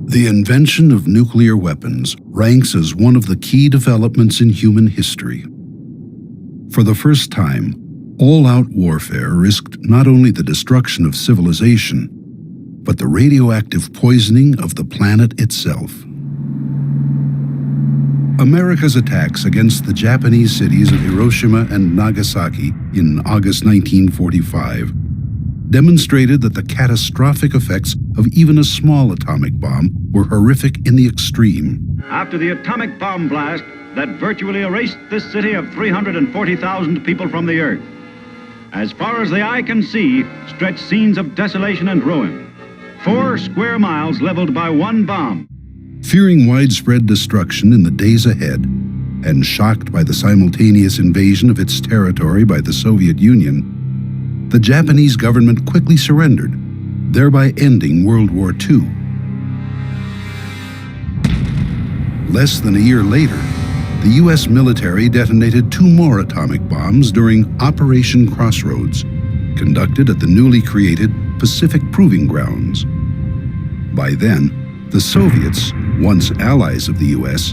The invention of nuclear weapons ranks as one of the key developments in human history. For the first time, all-out warfare risked not only the destruction of civilization, but the radioactive poisoning of the planet itself. America's attacks against the Japanese cities of Hiroshima and Nagasaki in August 1945 demonstrated that the catastrophic effects of even a small atomic bomb were horrific in the extreme. After the atomic bomb blast that virtually erased this city of 340,000 people from the earth, as far as the eye can see stretch scenes of desolation and ruin. 4 square miles leveled by one bomb. Fearing widespread destruction in the days ahead, and shocked by the simultaneous invasion of its territory by the Soviet Union, the Japanese government quickly surrendered, thereby ending World War II. Less than a year later, the U.S. military detonated 2 more atomic bombs during Operation Crossroads, conducted at the newly created Pacific Proving Grounds. By then, the Soviets, once allies of the U.S.,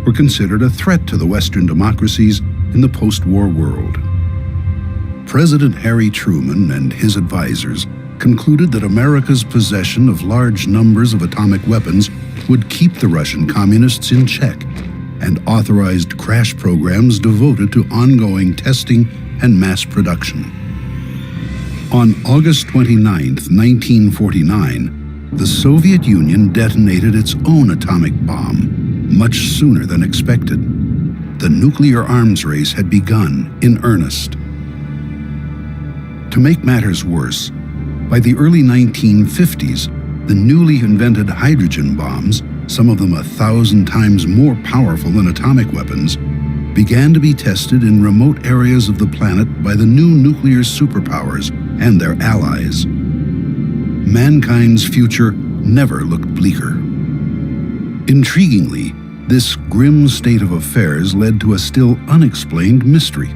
were considered a threat to the Western democracies in the post-war world. President Harry Truman and his advisors concluded that America's possession of large numbers of atomic weapons would keep the Russian communists in check, and authorized crash programs devoted to ongoing testing and mass production. On August 29, 1949, the Soviet Union detonated its own atomic bomb, much sooner than expected. The nuclear arms race had begun in earnest. To make matters worse, by the early 1950s, the newly invented hydrogen bombs, some of them 1,000 times more powerful than atomic weapons, began to be tested in remote areas of the planet by the new nuclear superpowers and their allies. Mankind's future never looked bleaker. Intriguingly, this grim state of affairs led to a still unexplained mystery.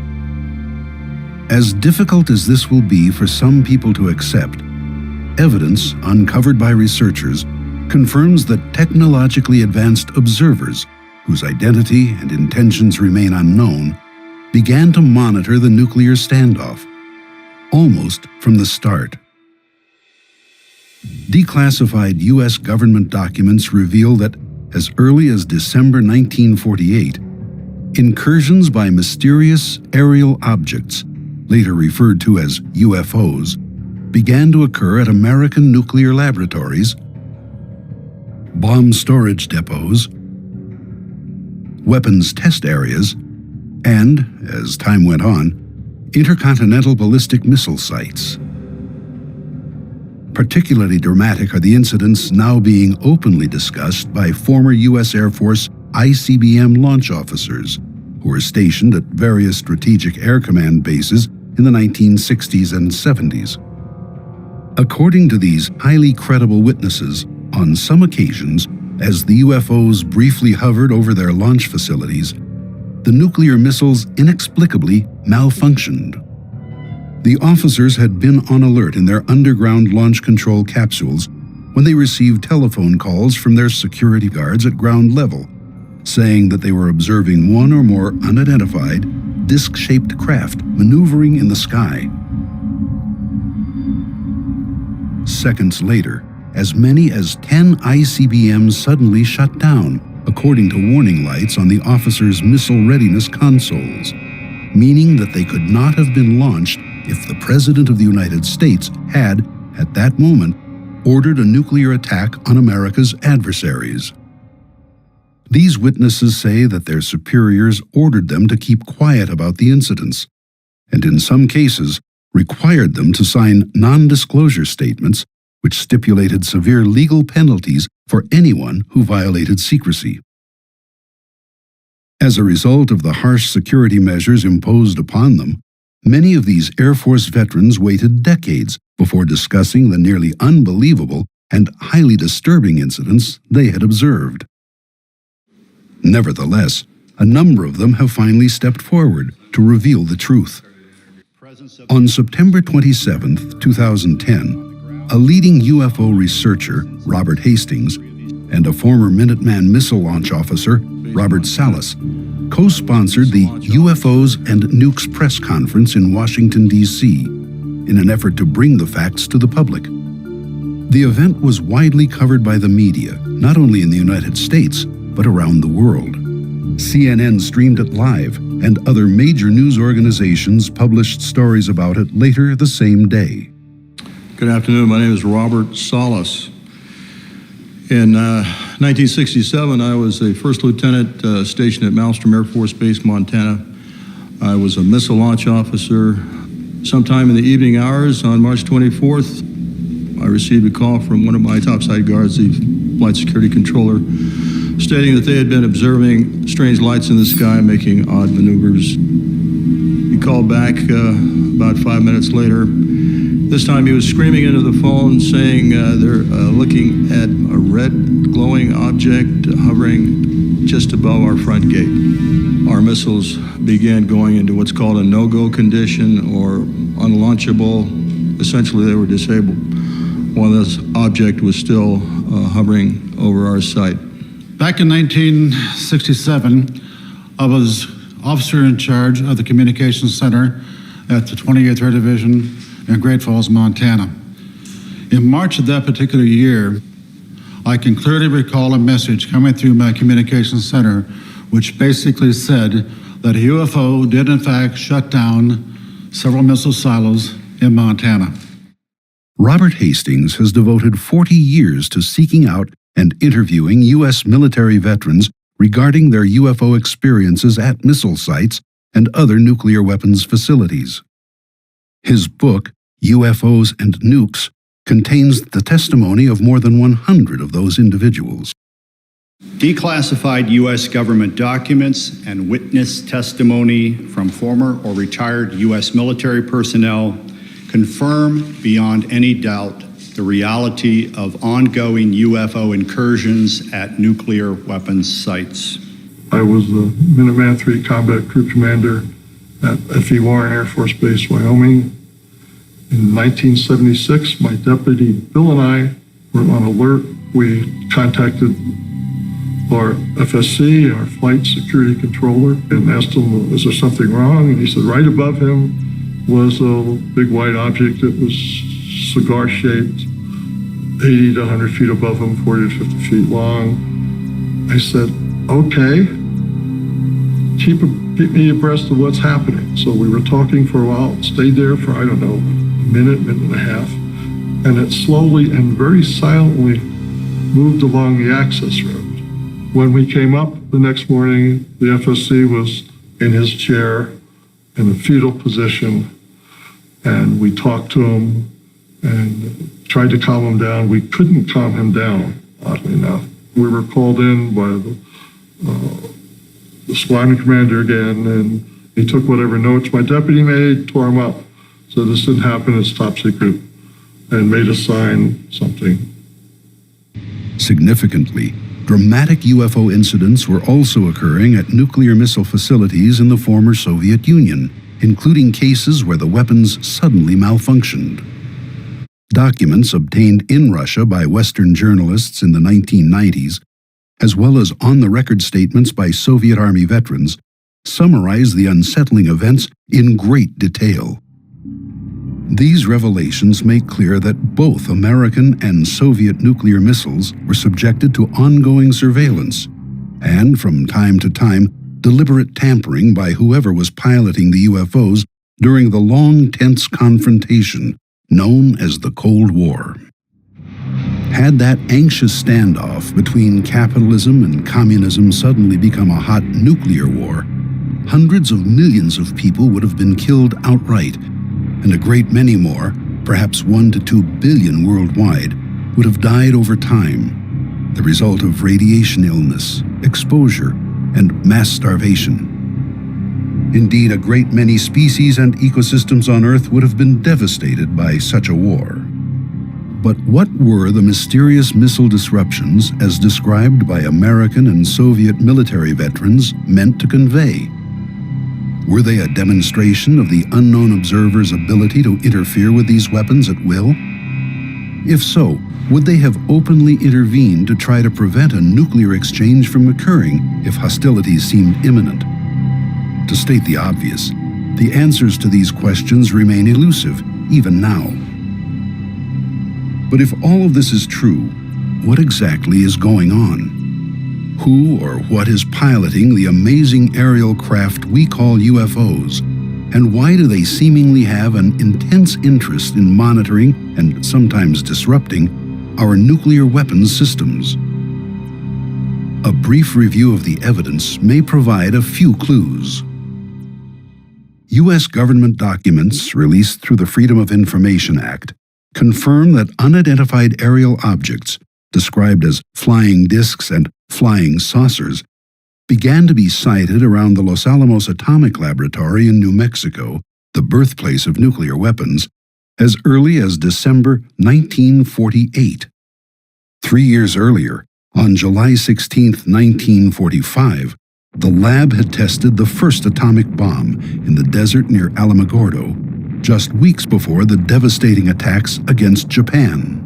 As difficult as this will be for some people to accept, evidence uncovered by researchers confirms that technologically advanced observers, whose identity and intentions remain unknown, began to monitor the nuclear standoff, almost from the start. Declassified U.S. government documents reveal that, as early as December 1948, incursions by mysterious aerial objects, later referred to as UFOs, began to occur at American nuclear laboratories, bomb storage depots, weapons test areas, and, as time went on, intercontinental ballistic missile sites. Particularly dramatic are the incidents now being openly discussed by former U.S. Air Force ICBM launch officers who were stationed at various Strategic Air Command bases in the 1960s and 70s. According to these highly credible witnesses, on some occasions, as the UFOs briefly hovered over their launch facilities, the nuclear missiles inexplicably malfunctioned. The officers had been on alert in their underground launch control capsules when they received telephone calls from their security guards at ground level, saying that they were observing one or more unidentified, disc-shaped craft maneuvering in the sky. Seconds later, as many as 10 ICBMs suddenly shut down, according to warning lights on the officers' missile readiness consoles, meaning that they could not have been launched if the President of the United States had, at that moment, ordered a nuclear attack on America's adversaries. These witnesses say that their superiors ordered them to keep quiet about the incidents, and in some cases required them to sign non-disclosure statements which stipulated severe legal penalties for anyone who violated secrecy. As a result of the harsh security measures imposed upon them, many of these Air Force veterans waited decades before discussing the nearly unbelievable and highly disturbing incidents they had observed. Nevertheless, a number of them have finally stepped forward to reveal the truth. On September 27, 2010, a leading UFO researcher, Robert Hastings, and a former Minuteman missile launch officer, Robert Salas, co-sponsored the UFOs and Nukes press conference in Washington, D.C., in an effort to bring the facts to the public. The event was widely covered by the media, not only in the United States, but around the world. CNN streamed it live, and other major news organizations published stories about it later the same day. Good afternoon. My name is Robert Salas. In 1967, I was a first lieutenant stationed at Malmstrom Air Force Base, Montana. I was a missile launch officer. Sometime in the evening hours on March 24th, I received a call from one of my topside guards, the flight security controller, stating that they had been observing strange lights in the sky making odd maneuvers. He called back about 5 minutes later. This time he was screaming into the phone saying they're looking at a red glowing object hovering just above our front gate. Our missiles began going into what's called a no-go condition or unlaunchable. Essentially they were disabled while this object was still hovering over our site. Back in 1967, I was officer in charge of the Communications Center at the 28th Air Division in Great Falls, Montana. In March of that particular year, I can clearly recall a message coming through my Communications Center which basically said that a UFO did in fact shut down several missile silos in Montana. Robert Hastings has devoted 40 years to seeking out and interviewing U.S. military veterans regarding their UFO experiences at missile sites and other nuclear weapons facilities. His book, UFOs and Nukes, contains the testimony of more than 100 of those individuals. Declassified U.S. government documents and witness testimony from former or retired U.S. military personnel confirm beyond any doubt the reality of ongoing UFO incursions at nuclear weapons sites. I was the Minuteman III Combat Group Commander at F.E. Warren Air Force Base, Wyoming. In 1976, my deputy Bill and I were on alert. We contacted our FSC, our flight security controller, and asked him, is there something wrong? And he said right above him was a big white object that was cigar-shaped, 80 to 100 feet above him, 40 to 50 feet long. I said, okay, keep me abreast of what's happening. So we were talking for a while, stayed there for, I don't know, a minute and a half, and it slowly and very silently moved along the access road. When we came up the next morning, the FSC was in his chair in a fetal position, and we talked to him and tried to calm him down. We couldn't calm him down, oddly enough. We were called in by the squadron commander again, and he took whatever notes my deputy made, tore them up. So this didn't happen, it's top secret, and made us sign something. Significantly, dramatic UFO incidents were also occurring at nuclear missile facilities in the former Soviet Union, including cases where the weapons suddenly malfunctioned. Documents obtained in Russia by Western journalists in the 1990s, as well as on-the-record statements by Soviet Army veterans, summarize the unsettling events in great detail. These revelations make clear that both American and Soviet nuclear missiles were subjected to ongoing surveillance and, from time to time, deliberate tampering by whoever was piloting the UFOs during the long, tense confrontation known as the Cold War. Had that anxious standoff between capitalism and communism suddenly become a hot nuclear war, hundreds of millions of people would have been killed outright, and a great many more, perhaps 1 to 2 billion worldwide, would have died over time, the result of radiation illness, exposure, and mass starvation. Indeed, a great many species and ecosystems on Earth would have been devastated by such a war. But what were the mysterious missile disruptions, as described by American and Soviet military veterans, meant to convey? Were they a demonstration of the unknown observer's ability to interfere with these weapons at will? If so, would they have openly intervened to try to prevent a nuclear exchange from occurring if hostilities seemed imminent? To state the obvious, the answers to these questions remain elusive, even now. But if all of this is true, what exactly is going on? Who or what is piloting the amazing aerial craft we call UFOs? And why do they seemingly have an intense interest in monitoring and sometimes disrupting our nuclear weapons systems? A brief review of the evidence may provide a few clues. U.S. government documents released through the Freedom of Information Act confirm that unidentified aerial objects, described as flying discs and flying saucers, began to be sighted around the Los Alamos Atomic Laboratory in New Mexico, the birthplace of nuclear weapons, as early as December 1948. 3 years earlier, on July 16, 1945, the lab had tested the first atomic bomb in the desert near Alamogordo, just weeks before the devastating attacks against Japan.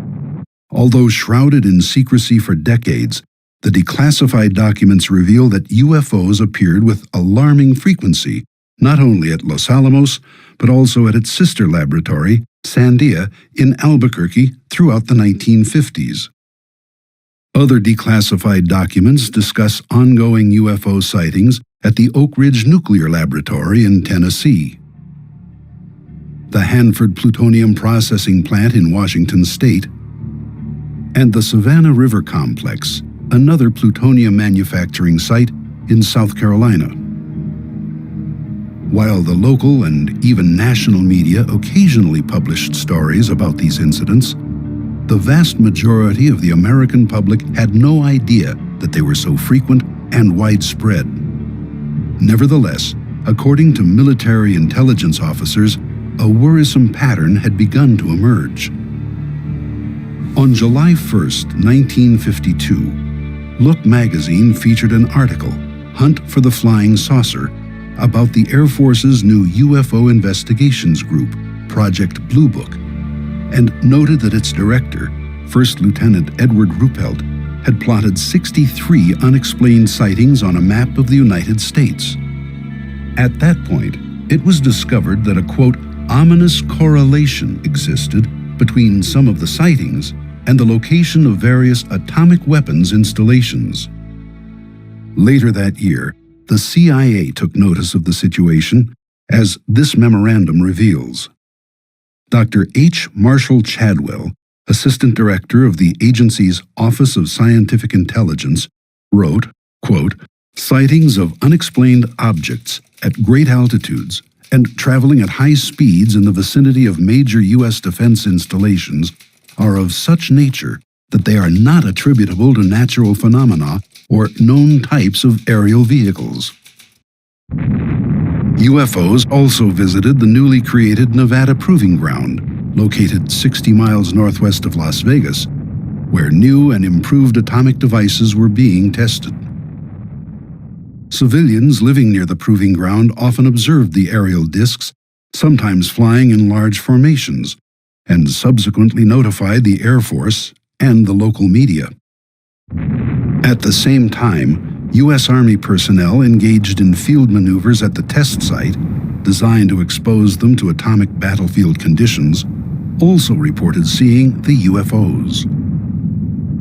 Although shrouded in secrecy for decades, the declassified documents reveal that UFOs appeared with alarming frequency, not only at Los Alamos, but also at its sister laboratory, Sandia, in Albuquerque throughout the 1950s. Other declassified documents discuss ongoing UFO sightings at the Oak Ridge Nuclear Laboratory in Tennessee, the Hanford Plutonium Processing Plant in Washington State, and the Savannah River Complex, another plutonium manufacturing site in South Carolina. While the local and even national media occasionally published stories about these incidents, the vast majority of the American public had no idea that they were so frequent and widespread. Nevertheless, according to military intelligence officers, a worrisome pattern had begun to emerge. On July 1, 1952, Look magazine featured an article, Hunt for the Flying Saucer, about the Air Force's new UFO investigations group, Project Blue Book, and noted that its director, First Lieutenant Edward Ruppelt, had plotted 63 unexplained sightings on a map of the United States. At that point, it was discovered that a, quote, ominous correlation existed between some of the sightings and the location of various atomic weapons installations. Later that year, the CIA took notice of the situation, as this memorandum reveals. Dr. H. Marshall Chadwell, Assistant Director of the agency's Office of Scientific Intelligence, wrote, quote, sightings of unexplained objects at great altitudes and traveling at high speeds in the vicinity of major U.S. defense installations are of such nature that they are not attributable to natural phenomena or known types of aerial vehicles. UFOs also visited the newly created Nevada Proving Ground, located 60 miles northwest of Las Vegas, where new and improved atomic devices were being tested. Civilians living near the proving ground often observed the aerial discs, sometimes flying in large formations, and subsequently notified the Air Force and the local media. At the same time, U.S. Army personnel engaged in field maneuvers at the test site, designed to expose them to atomic battlefield conditions, also reported seeing the UFOs.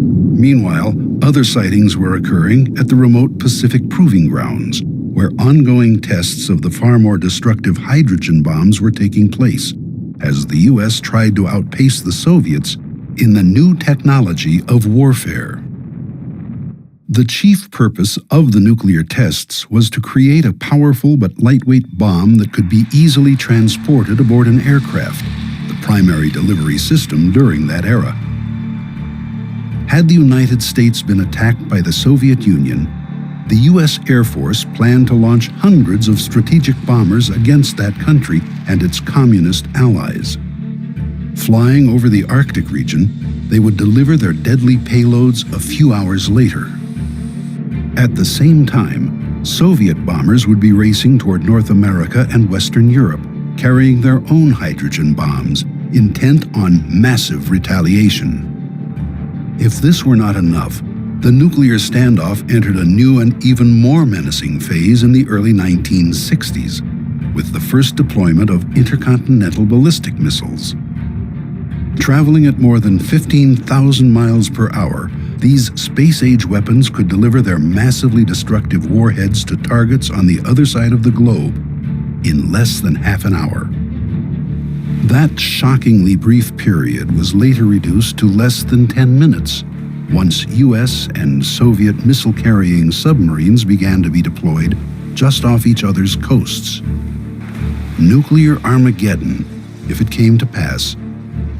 Meanwhile, other sightings were occurring at the remote Pacific Proving Grounds, where ongoing tests of the far more destructive hydrogen bombs were taking place, as the U.S. tried to outpace the Soviets in the new technology of warfare. The chief purpose of the nuclear tests was to create a powerful but lightweight bomb that could be easily transported aboard an aircraft, the primary delivery system during that era. Had the United States been attacked by the Soviet Union, the U.S. Air Force planned to launch hundreds of strategic bombers against that country and its communist allies. Flying over the Arctic region, they would deliver their deadly payloads a few hours later. At the same time, Soviet bombers would be racing toward North America and Western Europe, carrying their own hydrogen bombs, intent on massive retaliation. If this were not enough, the nuclear standoff entered a new and even more menacing phase in the early 1960s, with the first deployment of intercontinental ballistic missiles. Traveling at more than 15,000 miles per hour, these space-age weapons could deliver their massively destructive warheads to targets on the other side of the globe in less than half an hour. That shockingly brief period was later reduced to less than 10 minutes, once U.S. and Soviet missile-carrying submarines began to be deployed just off each other's coasts. Nuclear Armageddon, if it came to pass,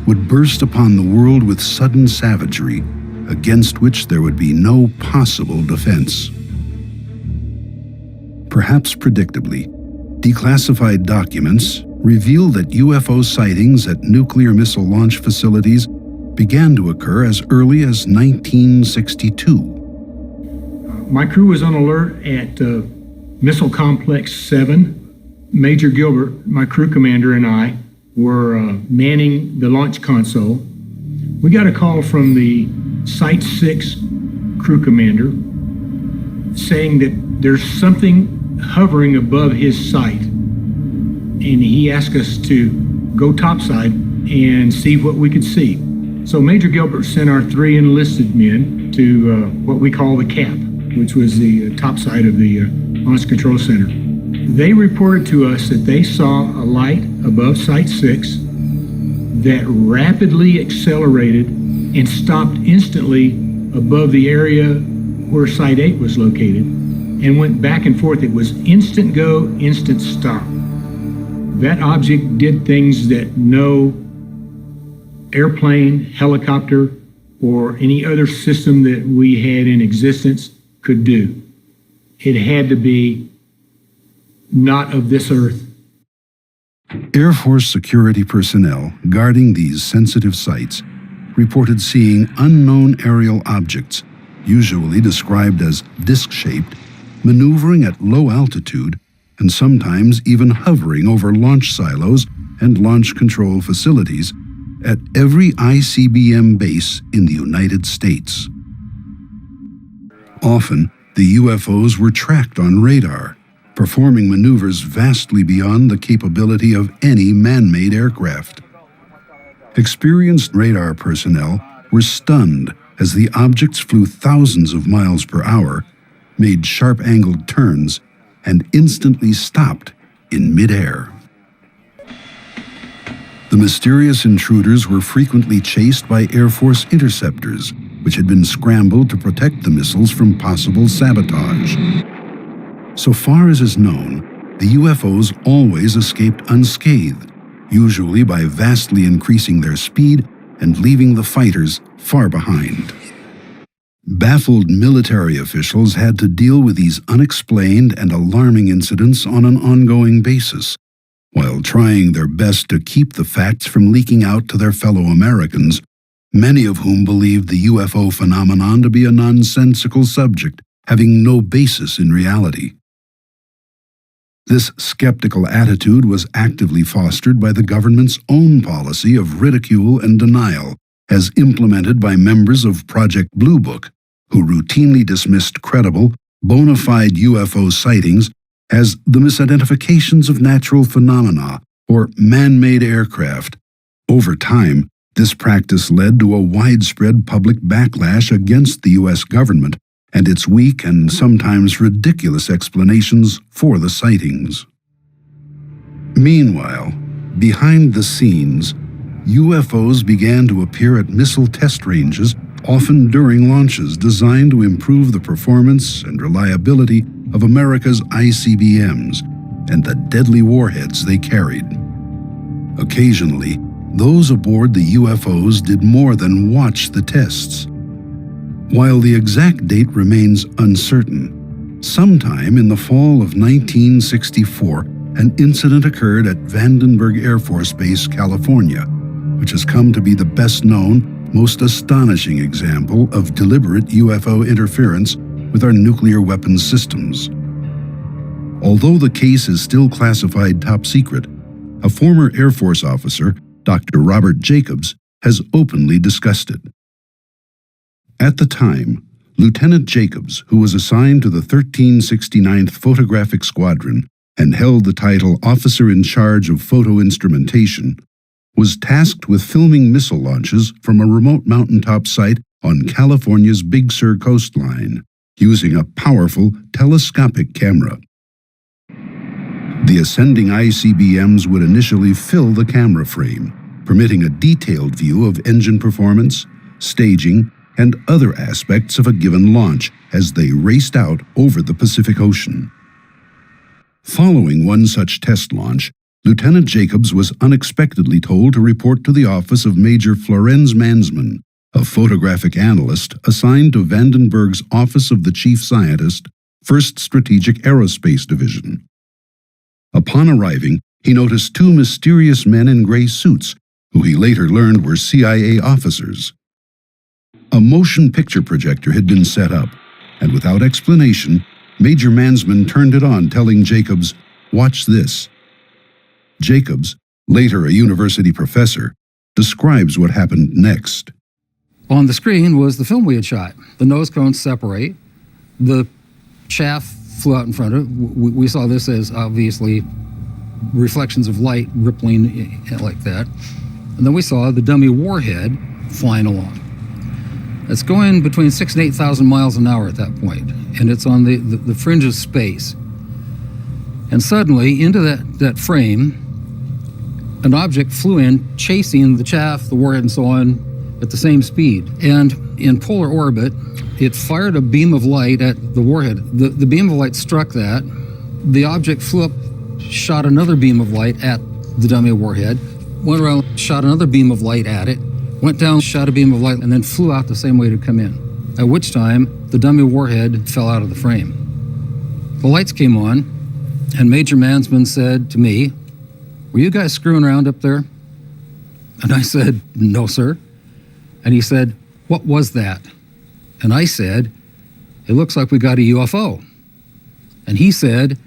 would burst upon the world with sudden savagery, against which there would be no possible defense. Perhaps predictably, declassified documents reveal that UFO sightings at nuclear missile launch facilities began to occur as early as 1962. My crew was on alert at Missile Complex 7. Major Gilbert, my crew commander, and I were manning the launch console. We got a call from the Site 6 crew commander saying that there's something hovering above his site. And he asked us to go topside and see what we could see. So Major Gilbert sent our 3 enlisted men to what we call the CAP, which was the top side of the Launch Control Center. They reported to us that they saw a light above Site 6 that rapidly accelerated and stopped instantly above the area where Site 8 was located and went back and forth. It was instant go, instant stop. That object did things that no airplane, helicopter, or any other system that we had in existence could do. It had to be not of this earth. Air Force security personnel guarding these sensitive sites reported seeing unknown aerial objects, usually described as disc-shaped, maneuvering at low altitude and sometimes even hovering over launch silos and launch control facilities at every ICBM base in the United States. Often, the UFOs were tracked on radar, performing maneuvers vastly beyond the capability of any man-made aircraft. Experienced radar personnel were stunned as the objects flew thousands of miles per hour, made sharp-angled turns, and instantly stopped in midair. The mysterious intruders were frequently chased by Air Force interceptors, which had been scrambled to protect the missiles from possible sabotage. So far as is known, the UFOs always escaped unscathed, usually by vastly increasing their speed and leaving the fighters far behind. Baffled military officials had to deal with these unexplained and alarming incidents on an ongoing basis, while trying their best to keep the facts from leaking out to their fellow Americans, many of whom believed the UFO phenomenon to be a nonsensical subject having no basis in reality. This skeptical attitude was actively fostered by the government's own policy of ridicule and denial, as implemented by members of Project Blue Book, who routinely dismissed credible, bona fide UFO sightings as the misidentifications of natural phenomena or man-made aircraft. Over time, this practice led to a widespread public backlash against the U.S. government and its weak and sometimes ridiculous explanations for the sightings. Meanwhile, behind the scenes, UFOs began to appear at missile test ranges, often during launches designed to improve the performance and reliability of America's ICBMs and the deadly warheads they carried. Occasionally, those aboard the UFOs did more than watch the tests. While the exact date remains uncertain, sometime in the fall of 1964, an incident occurred at Vandenberg Air Force Base, California, which has come to be the best-known, most astonishing example of deliberate UFO interference with our nuclear weapons systems. Although the case is still classified top secret, a former Air Force officer Dr. Robert Jacobs, has openly discussed it. At the time, Lieutenant Jacobs, who was assigned to the 1369th Photographic Squadron and held the title Officer in Charge of Photo Instrumentation, was tasked with filming missile launches from a remote mountaintop site on California's Big Sur coastline, using a powerful telescopic camera. The ascending ICBMs would initially fill the camera frame, permitting a detailed view of engine performance, staging, and other aspects of a given launch as they raced out over the Pacific Ocean. Following one such test launch, Lieutenant Jacobs was unexpectedly told to report to the office of Major Florenz Mansman, a photographic analyst assigned to Vandenberg's Office of the Chief Scientist, 1st Strategic Aerospace Division. Upon arriving, he noticed two mysterious men in gray suits, who he later learned were CIA officers. A motion picture projector had been set up, and without explanation, Major Mansman turned it on, telling Jacobs, "Watch this." Jacobs, later a university professor, describes what happened next. On the screen was the film we had shot. The nose cones separate. The chaff flew out in front of it. We saw this as obviously reflections of light rippling like that. And then we saw the dummy warhead flying along. It's going between 6,000 and 8,000 miles an hour at that point, and it's on the fringe of space. And suddenly, into that frame, an object flew in, chasing the chaff, the warhead, and so on, at the same speed. And in polar orbit, it fired a beam of light at the warhead. The beam of light struck that. The object flew up, shot another beam of light at the dummy warhead, went around, shot another beam of light at it, went down, shot a beam of light, and then flew out the same way to come in. At which time, the dummy warhead fell out of the frame. The lights came on, and Major Mansman said to me, "Were you guys screwing around up there?" And I said, "No, sir." And he said, "What was that?" And I said, "It looks like we got a UFO." And he said,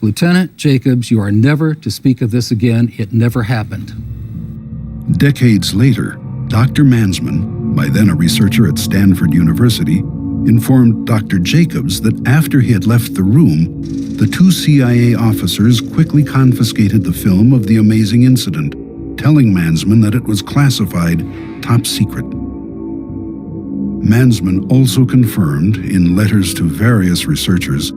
"Lieutenant Jacobs, you are never to speak of this again. It never happened." Decades later, Dr. Mansman, by then a researcher at Stanford University, informed Dr. Jacobs that after he had left the room, the two CIA officers quickly confiscated the film of the amazing incident, telling Mansman that it was classified top secret. Mansman also confirmed, in letters to various researchers,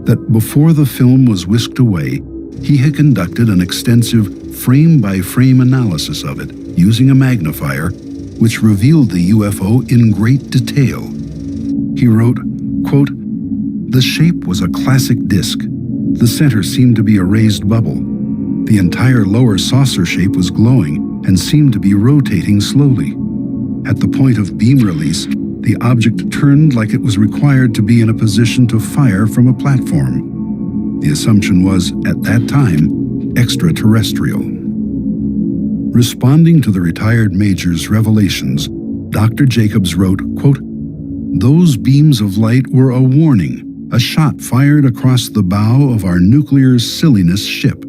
that before the film was whisked away, he had conducted an extensive frame-by-frame analysis of it using a magnifier, which revealed the UFO in great detail. He wrote, quote, "The shape was a classic disc. The center seemed to be a raised bubble. The entire lower saucer shape was glowing and seemed to be rotating slowly. At the point of beam release, the object turned like it was required to be in a position to fire from a platform. The assumption was, at that time, extraterrestrial." Responding to the retired major's revelations, Dr. Jacobs wrote, quote, "Those beams of light were a warning, a shot fired across the bow of our nuclear silliness ship."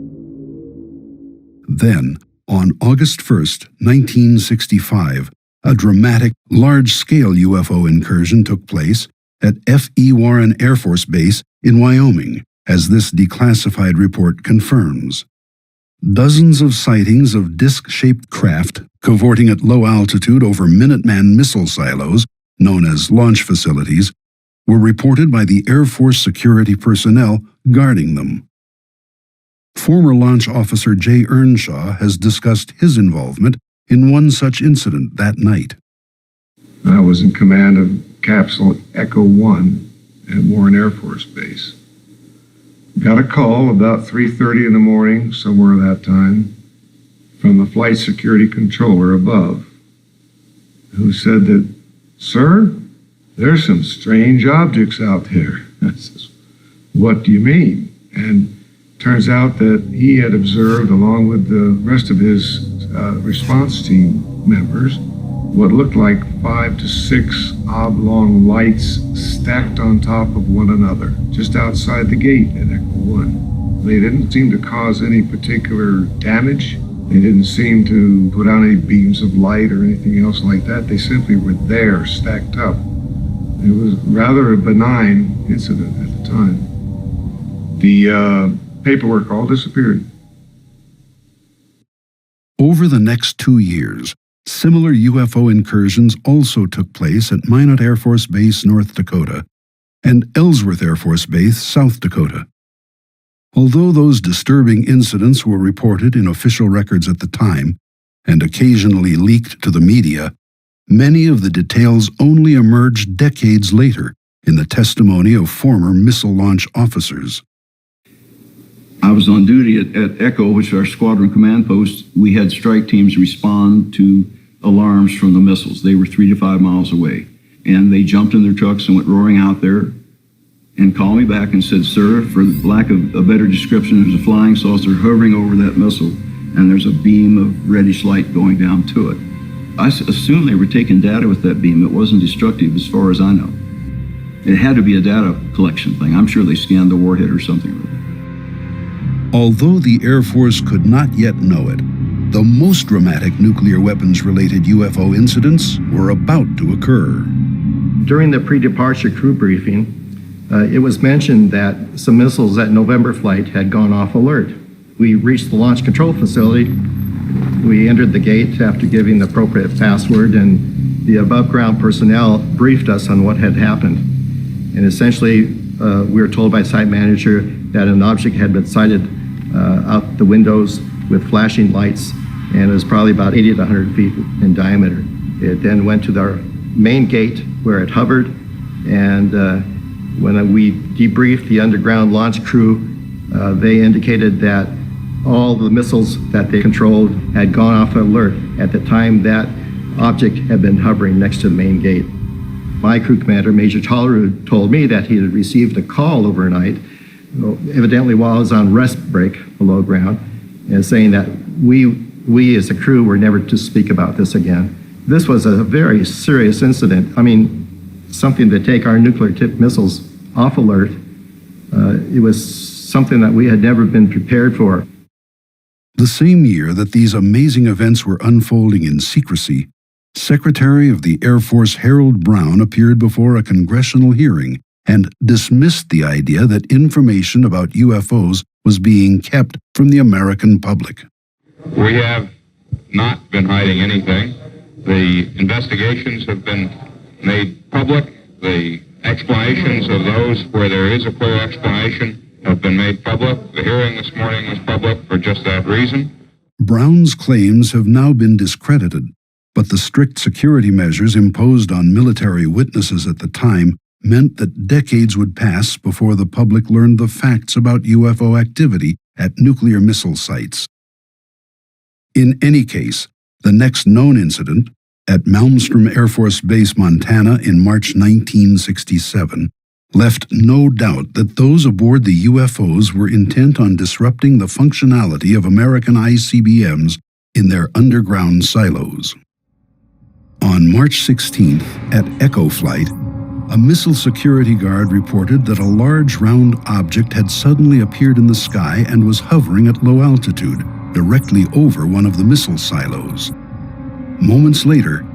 Then, on August 1st, 1965, a dramatic, large-scale UFO incursion took place at F.E. Warren Air Force Base in Wyoming, as this declassified report confirms. Dozens of sightings of disc-shaped craft cavorting at low altitude over Minuteman missile silos, known as launch facilities, were reported by the Air Force security personnel guarding them. Former launch officer Jay Earnshaw has discussed his involvement in one such incident that night. I was in command of Capsule Echo 1 at Warren Air Force Base. Got a call about 3:30 in the morning, somewhere that time, from the flight security controller above, who said that, "Sir, there's some strange objects out there." I says, "What do you mean?" And turns out that he had observed, along with the rest of his response team members, what looked like 5 to 6 oblong lights stacked on top of one another, just outside the gate at Echo 1. They didn't seem to cause any particular damage They didn't seem to put out any beams of light or anything else like that. They simply were there, stacked up. It was rather a benign incident at the time. The paperwork all disappeared. Over the next 2 years, similar UFO incursions also took place at Minot Air Force Base, North Dakota, and Ellsworth Air Force Base, South Dakota. Although those disturbing incidents were reported in official records at the time and occasionally leaked to the media, many of the details only emerged decades later in the testimony of former missile launch officers. I was on duty at Echo, which is our squadron command post. We had strike teams respond to alarms from the missiles. They were 3 to 5 miles away. And they jumped in their trucks and went roaring out there and called me back and said, "Sir, for lack of a better description, there's a flying saucer hovering over that missile, and there's a beam of reddish light going down to it." I assumed they were taking data with that beam. It wasn't destructive as far as I know. It had to be a data collection thing. I'm sure they scanned the warhead or something. Although the Air Force could not yet know it, the most dramatic nuclear weapons-related UFO incidents were about to occur. During the pre-departure crew briefing, it was mentioned that some missiles at November flight had gone off alert. We reached the launch control facility. We entered the gate after giving the appropriate password, and the above-ground personnel briefed us on what had happened. And essentially, we were told by site manager that an object had been sighted out the windows with flashing lights, and it was probably about 80 to 100 feet in diameter. It then went to our main gate where it hovered, and when we debriefed the underground launch crew, they indicated that all the missiles that they controlled had gone off alert at the time that object had been hovering next to the main gate. My crew commander, Major Tollerud, told me that he had received a call overnight, evidently while I was on rest break below ground, and saying that we as a crew were never to speak about this again. This was a very serious incident. I mean, something to take our nuclear tipped missiles off alert. It was something that we had never been prepared for. The same year that these amazing events were unfolding in secrecy, Secretary of the Air Force Harold Brown appeared before a congressional hearing and dismissed the idea that information about UFOs was being kept from the American public. We have not been hiding anything. The investigations have been made public. The explanations of those where there is a clear explanation have been made public. The hearing this morning was public for just that reason. Brown's claims have now been discredited, but the strict security measures imposed on military witnesses at the time meant that decades would pass before the public learned the facts about UFO activity at nuclear missile sites. In any case, the next known incident, at Malmstrom Air Force Base, Montana in March 1967, left no doubt that those aboard the UFOs were intent on disrupting the functionality of American ICBMs in their underground silos. On March 16th, at Echo Flight, a missile security guard reported that a large round object had suddenly appeared in the sky and was hovering at low altitude, directly over one of the missile silos. Moments later,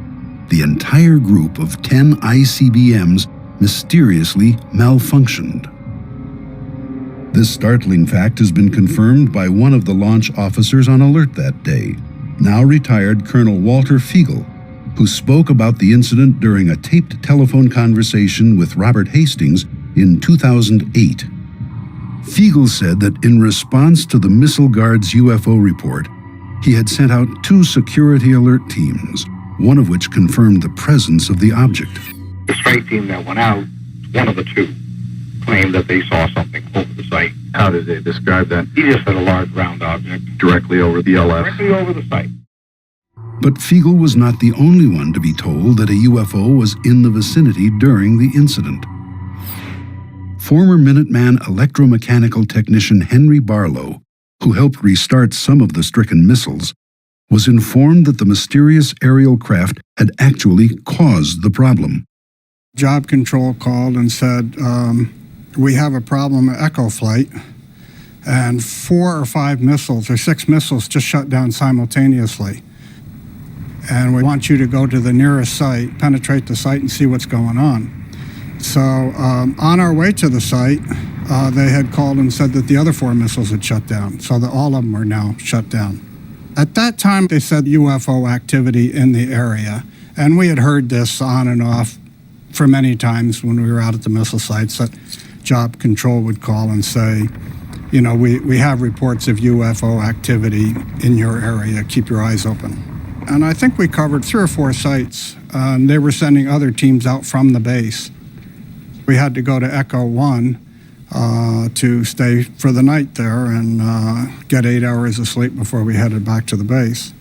the entire group of 10 ICBMs mysteriously malfunctioned. This startling fact has been confirmed by one of the launch officers on alert that day, now retired Colonel Walter Fiegel, who spoke about the incident during a taped telephone conversation with Robert Hastings in 2008. Fiegel said that in response to the missile guard's UFO report, he had sent out 2 security alert teams, one of which confirmed the presence of the object. The strike team that went out, one of the 2, claimed that they saw something over the site. How did they describe that? He just said a large round object. Directly over the LF? Directly over the site. But Fiegel was not the only one to be told that a UFO was in the vicinity during the incident. Former Minuteman electromechanical technician Henry Barlow, who helped restart some of the stricken missiles, was informed that the mysterious aerial craft had actually caused the problem. Job Control called and said, we have a problem at Echo Flight, and 4 or 5 missiles or 6 missiles just shut down simultaneously. And we want you to go to the nearest site, penetrate the site, and see what's going on. So on our way to the site, they had called and said that the other 4 missiles had shut down, so that all of them were now shut down. At that time, they said UFO activity in the area, and we had heard this on and off for many times when we were out at the missile sites that Job Control would call and say, you know, we have reports of UFO activity in your area, keep your eyes open. And I think we covered 3 or 4 sites. They were sending other teams out from the base. We had to go to Echo 1 to stay for the night there and get 8 hours of sleep before we headed back to the base.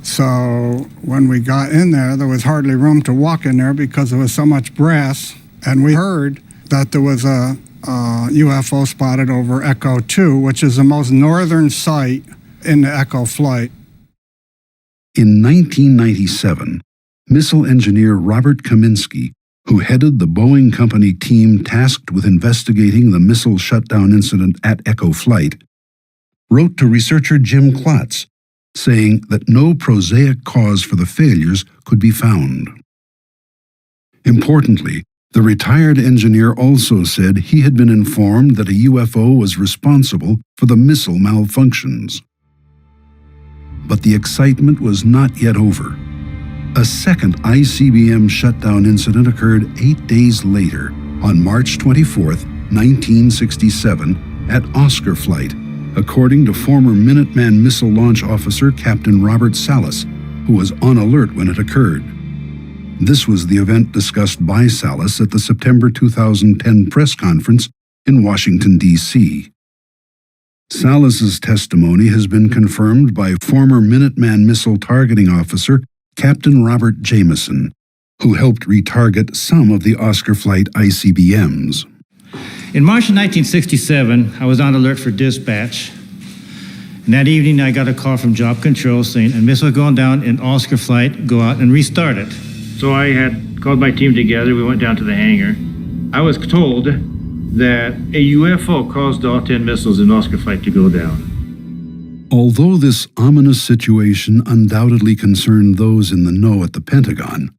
So when we got in there was hardly room to walk in there because there was so much brass. And we heard that there was a UFO spotted over Echo 2, which is the most northern site in the Echo flight. In 1997, missile engineer Robert Kaminsky, who headed the Boeing Company team tasked with investigating the missile shutdown incident at Echo Flight, wrote to researcher Jim Klotz, saying that no prosaic cause for the failures could be found. Importantly, the retired engineer also said he had been informed that a UFO was responsible for the missile malfunctions. But the excitement was not yet over. A second ICBM shutdown incident occurred 8 days later, on March 24, 1967, at Oscar Flight, according to former Minuteman missile launch officer Captain Robert Salas, who was on alert when it occurred. This was the event discussed by Salas at the September 2010 press conference in Washington, D.C. Salas's testimony has been confirmed by former Minuteman missile targeting officer Captain Robert Jameson, who helped retarget some of the Oscar Flight ICBMs. In March of 1967, I was on alert for dispatch. And that evening, I got a call from Job Control saying a missile going down in Oscar Flight, go out and restart it. So I had called my team together. We went down to the hangar. I was told that a UFO caused all 10 missiles in Oscar Flight to go down. Although this ominous situation undoubtedly concerned those in the know at the Pentagon,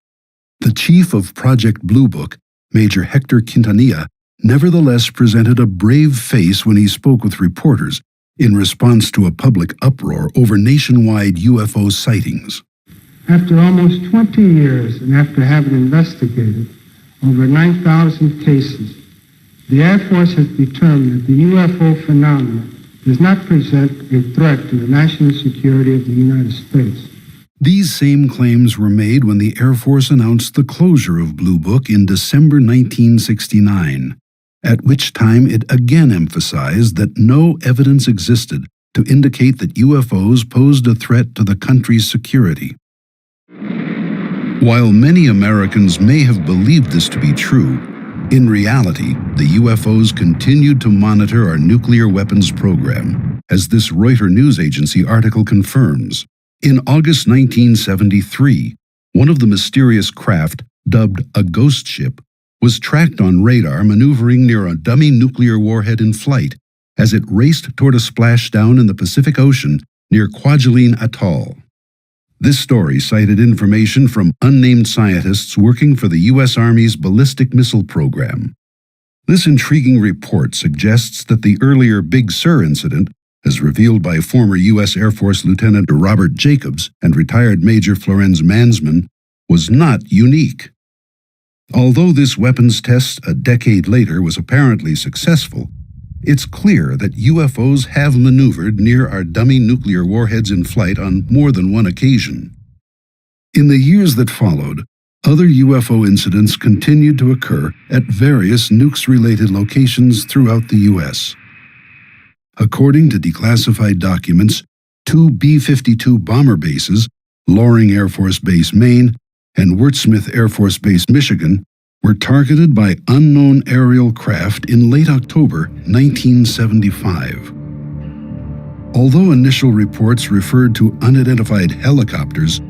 the chief of Project Blue Book, Major Hector Quintanilla, nevertheless presented a brave face when he spoke with reporters in response to a public uproar over nationwide UFO sightings. After almost 20 years and after having investigated over 9,000 cases, the Air Force has determined that the UFO phenomenon does not present a threat to the national security of the United States. These same claims were made when the Air Force announced the closure of Blue Book in December 1969, at which time it again emphasized that no evidence existed to indicate that UFOs posed a threat to the country's security. While many Americans may have believed this to be true, in reality, the UFOs continued to monitor our nuclear weapons program, as this Reuters news agency article confirms. In August 1973, one of the mysterious craft, dubbed a ghost ship, was tracked on radar maneuvering near a dummy nuclear warhead in flight as it raced toward a splashdown in the Pacific Ocean near Kwajalein Atoll. This story cited information from unnamed scientists working for the U.S. Army's ballistic missile program. This intriguing report suggests that the earlier Big Sur incident, as revealed by former U.S. Air Force Lieutenant Robert Jacobs and retired Major Florenz Mansman, was not unique. Although this weapons test a decade later was apparently successful, it's clear that UFOs have maneuvered near our dummy nuclear warheads in flight on more than one occasion. In the years that followed, other UFO incidents continued to occur at various Nukes-related locations throughout the U.S. According to declassified documents, 2 B-52 bomber bases, Loring Air Force Base, Maine, and Wurtsmith Air Force Base, Michigan, were targeted by unknown aerial craft in late October 1975. Although initial reports referred to unidentified helicopters,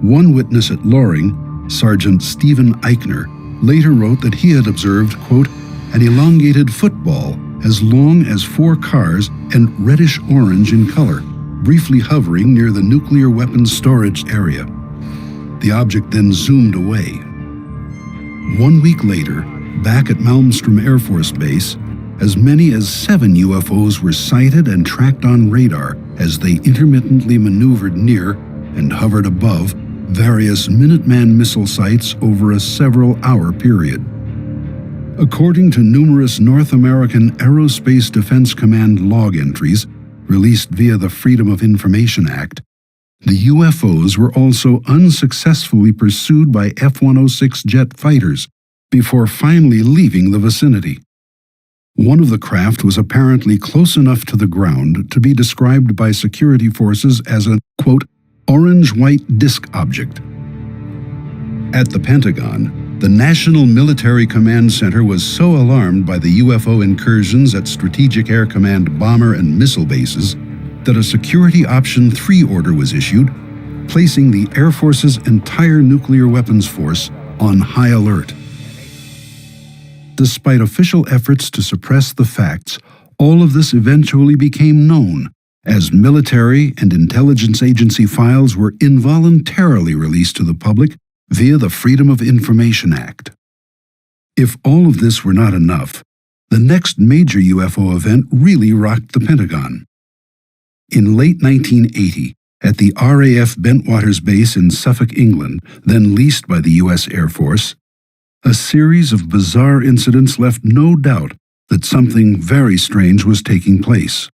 one witness at Loring, Sergeant Stephen Eichner, later wrote that he had observed, quote, an elongated football as long as 4 cars and reddish-orange in color, briefly hovering near the nuclear weapons storage area. The object then zoomed away. 1 week later, back at Malmstrom Air Force Base, as many as 7 UFOs were sighted and tracked on radar as they intermittently maneuvered near and hovered above various Minuteman missile sites over a several-hour period. According to numerous North American Aerospace Defense Command log entries released via the Freedom of Information Act, the UFOs were also unsuccessfully pursued by F-106 jet fighters before finally leaving the vicinity. One of the craft was apparently close enough to the ground to be described by security forces as a, quote, orange-white disk object. At the Pentagon, the National Military Command Center was so alarmed by the UFO incursions at Strategic Air Command bomber and missile bases that a Security Option 3 order was issued, placing the Air Force's entire nuclear weapons force on high alert. Despite official efforts to suppress the facts, all of this eventually became known, as military and intelligence agency files were involuntarily released to the public via the Freedom of Information Act. If all of this were not enough, the next major UFO event really rocked the Pentagon. In late 1980, at the RAF Bentwaters Base in Suffolk, England, then leased by the U.S. Air Force, a series of bizarre incidents left no doubt that something very strange was taking place.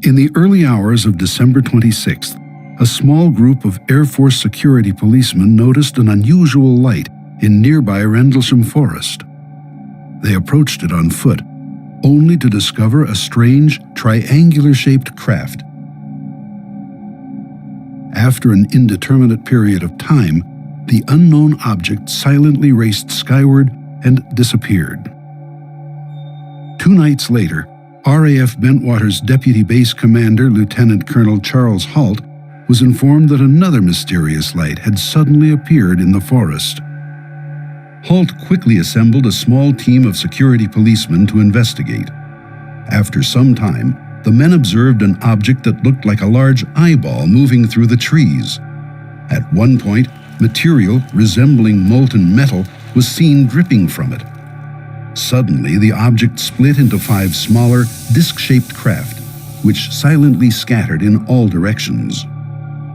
In the early hours of December 26th, a small group of Air Force security policemen noticed an unusual light in nearby Rendlesham Forest. They approached it on foot, only to discover a strange, triangular-shaped craft. After an indeterminate period of time, the unknown object silently raced skyward and disappeared. 2 nights later, RAF Bentwaters Deputy Base Commander Lieutenant Colonel Charles Halt was informed that another mysterious light had suddenly appeared in the forest. Halt quickly assembled a small team of security policemen to investigate. After some time, the men observed an object that looked like a large eyeball moving through the trees. At one point, material resembling molten metal was seen dripping from it. Suddenly, the object split into 5 smaller, disc-shaped craft, which silently scattered in all directions.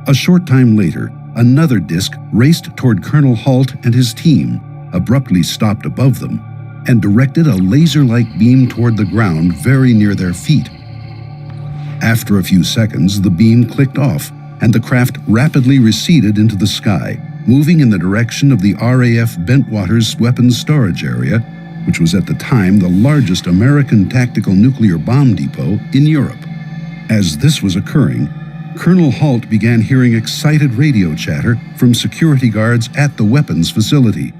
A short time later, another disc raced toward Colonel Halt and his team, abruptly stopped above them, and directed a laser-like beam toward the ground very near their feet. After a few seconds, the beam clicked off, and the craft rapidly receded into the sky, moving in the direction of the RAF Bentwaters weapons storage area, which was at the time the largest American tactical nuclear bomb depot in Europe. As this was occurring, Colonel Halt began hearing excited radio chatter from security guards at the weapons facility,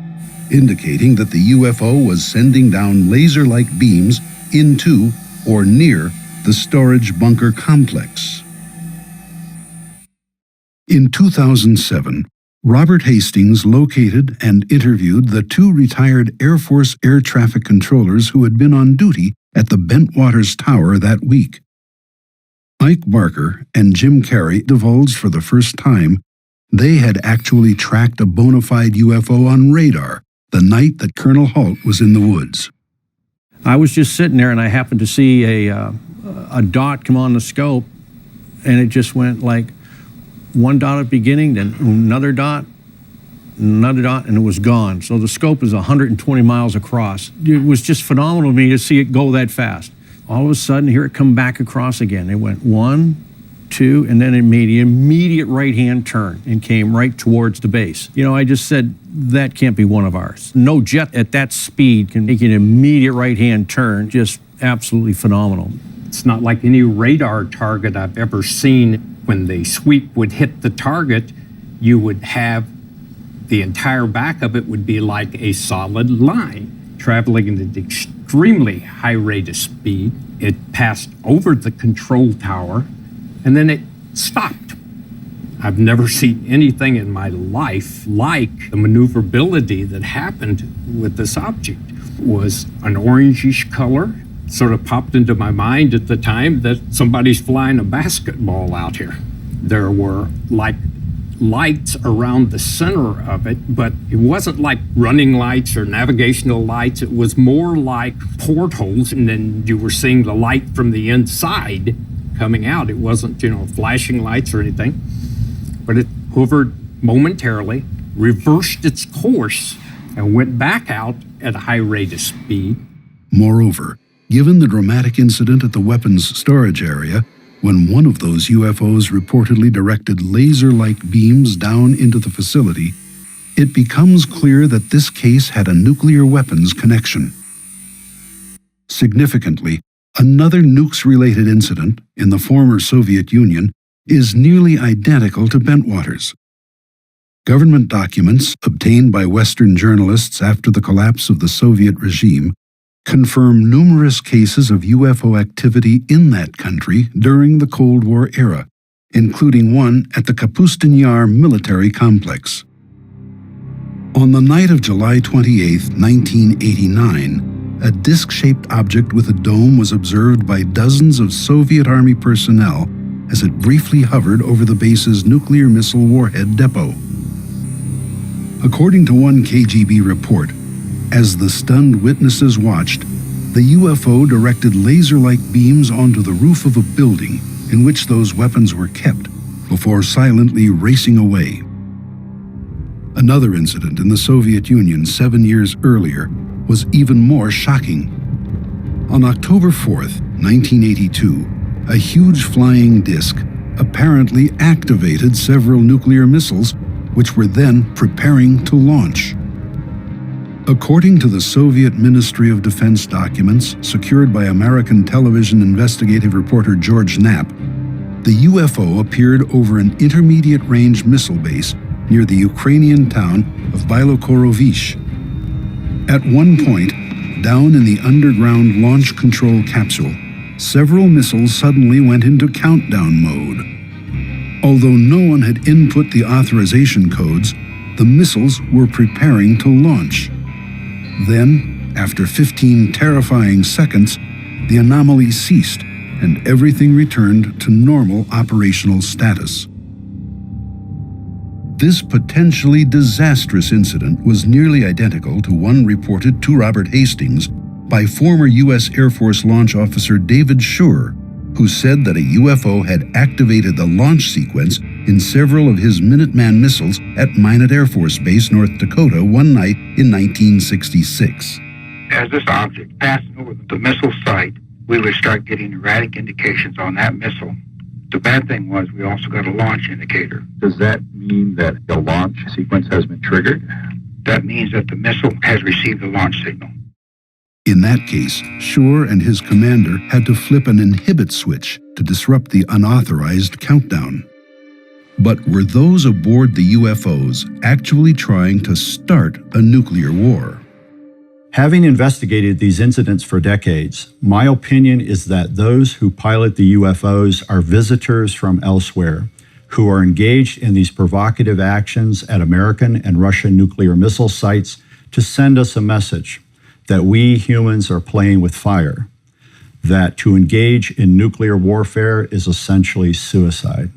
indicating that the UFO was sending down laser-like beams into or near the storage bunker complex. In 2007, Robert Hastings located and interviewed the 2 retired Air Force air traffic controllers who had been on duty at the Bentwaters Tower that week. Ike Barker and Jim Carey divulged for the first time they had actually tracked a bona fide UFO on radar the night that Colonel Halt was in the woods. I was just sitting there and I happened to see a dot come on the scope, and it just went like one dot at the beginning, then another dot, and it was gone. So the scope is 120 miles across. It was just phenomenal to me to see it go that fast. All of a sudden, here it come back across again. It went 1, 2, and then it made an immediate right-hand turn and came right towards the base. You know, I just said, that can't be one of ours. No jet at that speed can make an immediate right-hand turn. Just absolutely phenomenal. It's not like any radar target I've ever seen. When the sweep would hit the target, you would have the entire back of it would be like a solid line, traveling at an extremely high rate of speed. It passed over the control tower, and then it stopped. I've never seen anything in my life like the maneuverability that happened with this object. It was an orangish color, sort of popped into my mind at the time that somebody's flying a basketball out here. There were like lights around the center of it, but it wasn't like running lights or navigational lights. It was more like portholes, and then you were seeing the light from the inside coming out. It wasn't, flashing lights or anything, but it hovered momentarily, reversed its course, and went back out at a high rate of speed. Moreover, given the dramatic incident at the weapons storage area, when one of those UFOs reportedly directed laser-like beams down into the facility, it becomes clear that this case had a nuclear weapons connection. Significantly, another Nukes-related incident in the former Soviet Union is nearly identical to Bentwaters. Government documents obtained by Western journalists after the collapse of the Soviet regime confirm numerous cases of UFO activity in that country during the Cold War era, including one at the Kapustin Yar military complex. On the night of July 28, 1989, a disc-shaped object with a dome was observed by dozens of Soviet Army personnel as it briefly hovered over the base's nuclear missile warhead depot. According to one KGB report, as the stunned witnesses watched, the UFO directed laser-like beams onto the roof of a building in which those weapons were kept before silently racing away. Another incident in the Soviet Union 7 years earlier was even more shocking. On October 4th, 1982, a huge flying disc apparently activated several nuclear missiles, which were then preparing to launch. According to the Soviet Ministry of Defense documents secured by American television investigative reporter George Knapp, the UFO appeared over an intermediate-range missile base near the Ukrainian town of Bylokorovich. At one point, down in the underground launch control capsule, several missiles suddenly went into countdown mode. Although no one had input the authorization codes, the missiles were preparing to launch. Then, after 15 terrifying seconds, the anomaly ceased and everything returned to normal operational status. This potentially disastrous incident was nearly identical to one reported to Robert Hastings by former U.S. Air Force launch officer David Schur, who said that a UFO had activated the launch sequence in several of his Minuteman missiles at Minot Air Force Base, North Dakota, one night in 1966. As this object passed over the missile site, we would start getting erratic indications on that missile. The bad thing was we also got a launch indicator. Does that mean that the launch sequence has been triggered? That means that the missile has received a launch signal. In that case, Schur and his commander had to flip an inhibit switch to disrupt the unauthorized countdown. But were those aboard the UFOs actually trying to start a nuclear war? Having investigated these incidents for decades, my opinion is that those who pilot the UFOs are visitors from elsewhere who are engaged in these provocative actions at American and Russian nuclear missile sites to send us a message that we humans are playing with fire, that to engage in nuclear warfare is essentially suicide.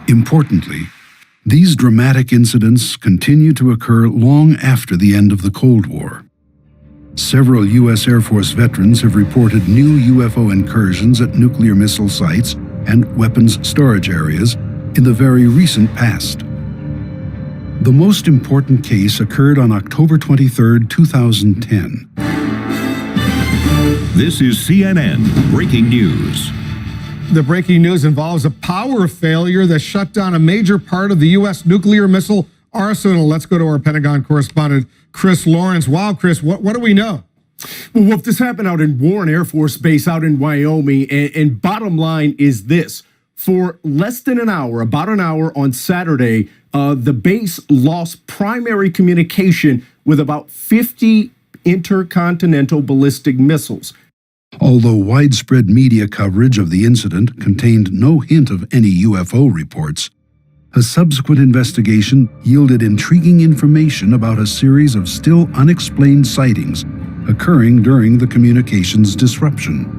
Importantly, these dramatic incidents continue to occur long after the end of the Cold War. Several U.S. Air Force veterans have reported new UFO incursions at nuclear missile sites and weapons storage areas in the very recent past. The most important case occurred on October 23, 2010. This is CNN Breaking News. The breaking news involves a power failure that shut down a major part of the U.S. nuclear missile arsenal. Let's go to our Pentagon correspondent, Chris Lawrence. Wow, Chris, what do we know? Well, Wolf, this happened out in Warren Air Force Base out in Wyoming. And bottom line is this. For less than an hour, about an hour on Saturday, the base lost primary communication with about 50 intercontinental ballistic missiles. Although widespread media coverage of the incident contained no hint of any UFO reports, a subsequent investigation yielded intriguing information about a series of still unexplained sightings occurring during the communications disruption.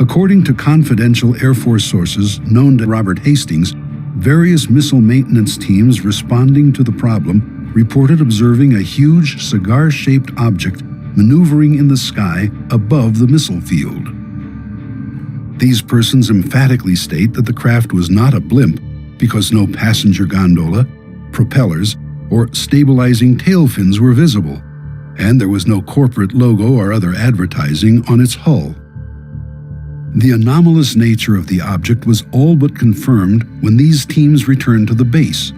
According to confidential Air Force sources known to Robert Hastings, various missile maintenance teams responding to the problem reported observing a huge cigar-shaped object maneuvering in the sky above the missile field. These persons emphatically state that the craft was not a blimp because no passenger gondola, propellers, or stabilizing tail fins were visible, and there was no corporate logo or other advertising on its hull. The anomalous nature of the object was all but confirmed when these teams returned to the base.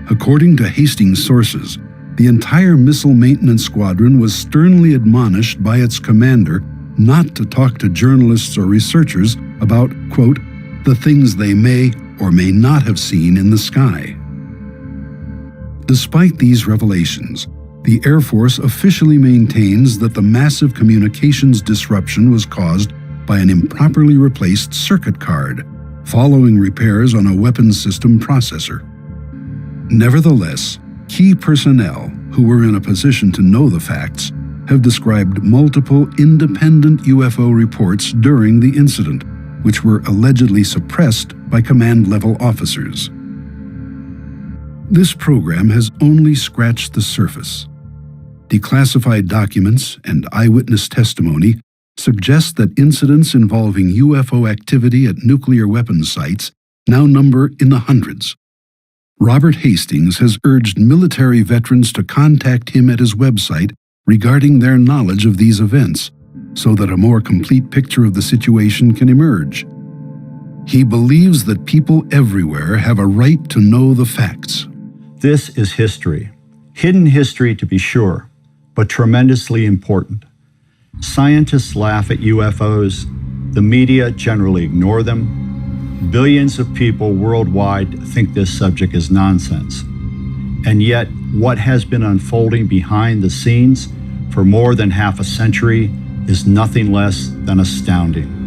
According to Hastings sources, the entire missile maintenance squadron was sternly admonished by its commander not to talk to journalists or researchers about, quote, the things they may or may not have seen in the sky. Despite these revelations, the Air Force officially maintains that the massive communications disruption was caused by an improperly replaced circuit card, following repairs on a weapons system processor. Nevertheless, key personnel who were in a position to know the facts have described multiple independent UFO reports during the incident, which were allegedly suppressed by command-level officers. This program has only scratched the surface. Declassified documents and eyewitness testimony suggest that incidents involving UFO activity at nuclear weapons sites now number in the hundreds. Robert Hastings has urged military veterans to contact him at his website regarding their knowledge of these events, so that a more complete picture of the situation can emerge. He believes that people everywhere have a right to know the facts. This is history. Hidden history, to be sure, but tremendously important. Scientists laugh at UFOs. The media generally ignore them. Billions of people worldwide think this subject is nonsense. And yet, what has been unfolding behind the scenes for more than half a century is nothing less than astounding.